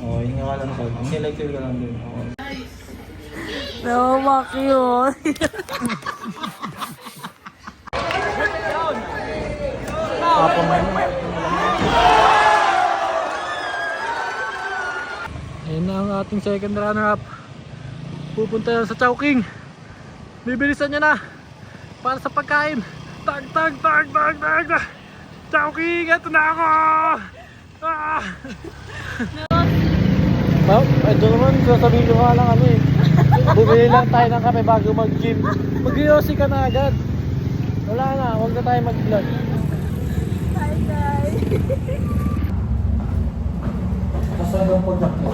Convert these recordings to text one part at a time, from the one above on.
Oo, yun nga lang ko. Ang electric ka lang din. Oo. No, cute. Ayan na ang ating second runner-up. Pupunta yan sa Chowking. Bibilisan niya na para sa pagkain. Tag! Chowking! Ito na ako! Ah! Well, ito naman, sasabihin ko nga lang ano eh. Bumili lang tayo ng kape bago mag-gym. Mag-yosi ka na agad. Wala na, huwag na tayo mag-vlog. Hi guys. Nasaan ang project mo?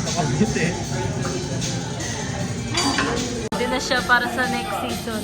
Nakabit eh. Hindi na siya para sa next season.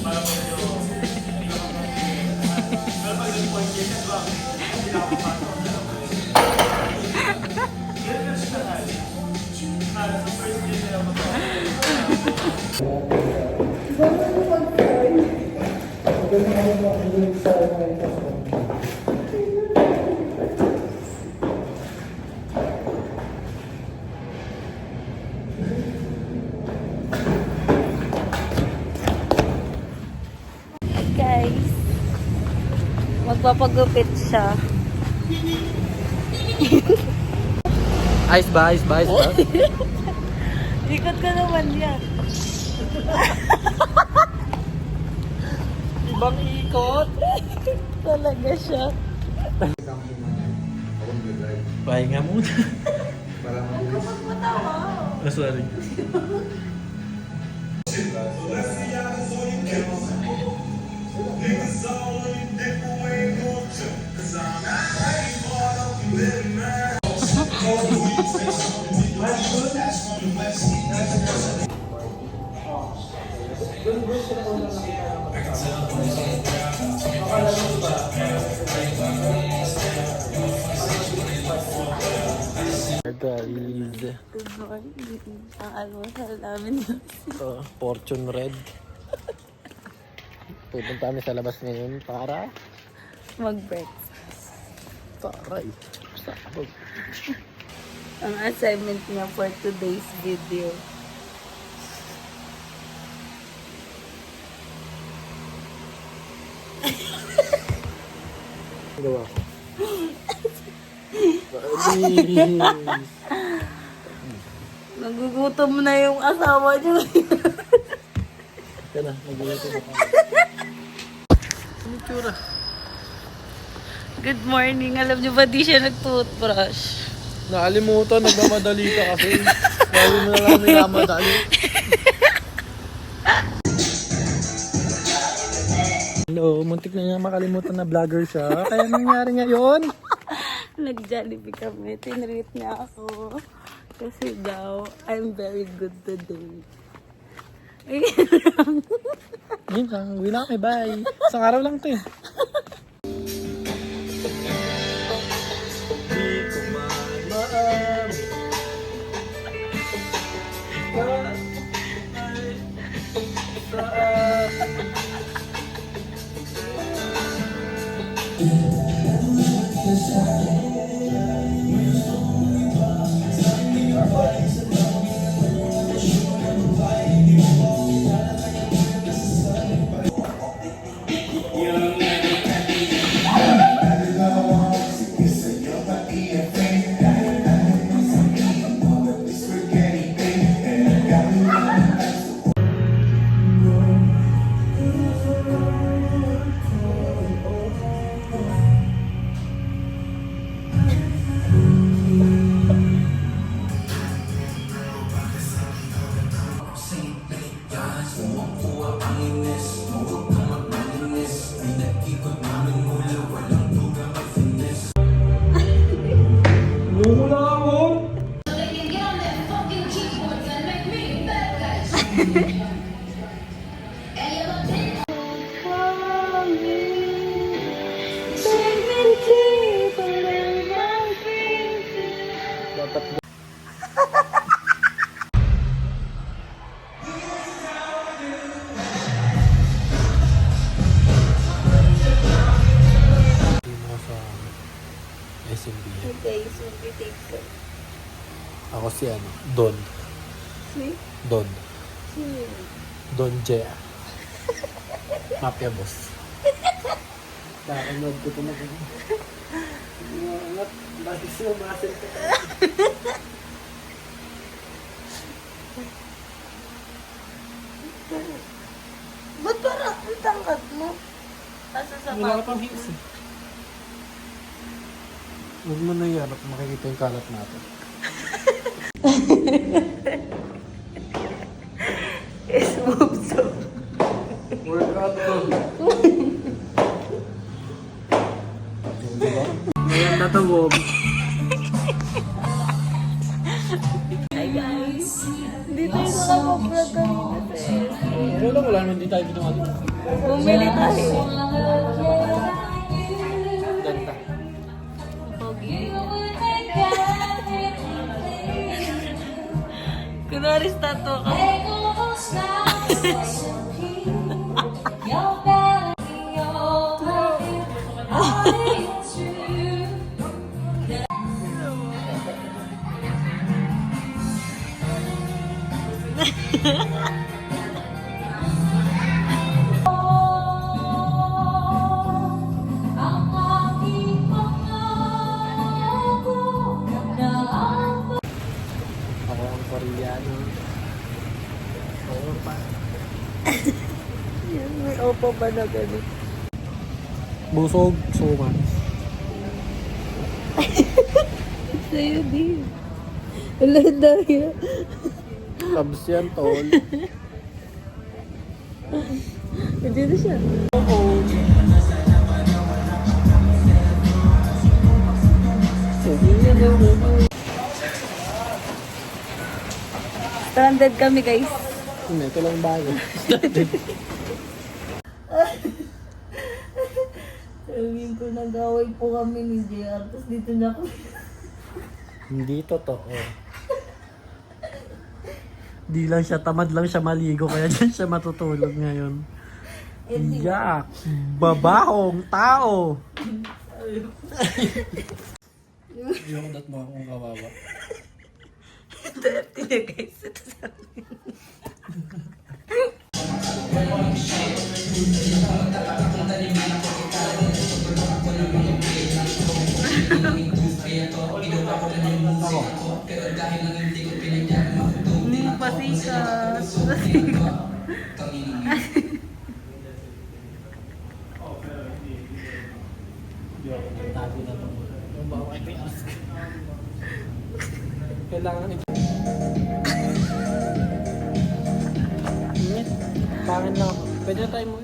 Guys, magpapagupit siya. Ice ba? Ikot ka naman yan. Ibang ikot. Talaga siya. Pahinga muna. Kapag matawa. Oh, sorry. Guys, Good morning. Ang almusal namin. Fortune Red. Pupunta kami sa labas ngayon para Mag-breakfast. taray. Sabog. Ang assignment niya for today's video. Gawa ko. Nagugutom na yung asawa niyo. Yan na, nagulat na ako. Ano tsura? Good morning. Alam niyo ba di siya nag-toothbrush? Nakalimutan, nagmamadali ka kasi. Lalo mo na lang nagmamadali. Hello, muntik na niya makalimutan na vlogger siya. Kaya nangyari ngayon? Nag-Jollibee kami. Tinreat niya ako. Kasi daw, I'm very good today. Yun lang, uwi na kami, bye. Isang araw lang ito eh. Di ko mamaan. guys, mag-take ko. Ako si ano, Don. Si? Don. Si? Don Jea. Mafia boss. Kakanood ko ito na ganyan. Angat, bakit siya umasin ka? Ba't parang ang tangkad mo? Asa sa Wala ka pang hits eh. Huwag mo na yan at makikita yung kalat natin. Smooth so. Workout ko. Ngayon na to, Bob. Hi guys! Hindi tayo nakapag-vlog kanina sa SM. Pero lang, wala naman di tayo ginawa dito. Bumili tayo. Ganda. Pogi. Kunwari statue ka. Ako ang Koreano. Oo pa. Yan, may opo ba na gano'n? Busog, suman. Sa'yo din. Wala dahil. Kabs yan, tol. Hindi na siya. Oo. Stranded kami guys. Hindi, ito lang bago. Sabihin ko, nag-away po kami ni JR. Tapos dito na ako. Hindi totoo. Di lang siya, tamad lang siya maligo, kaya dyan siya matutulog ngayon. Yak! Babahong tao! Yung dat mo akong kawawa. Dirty na guys. Ito sa amin. Pasikas. Kailangan ito. Pangin na ako. Pwede na tayo mo.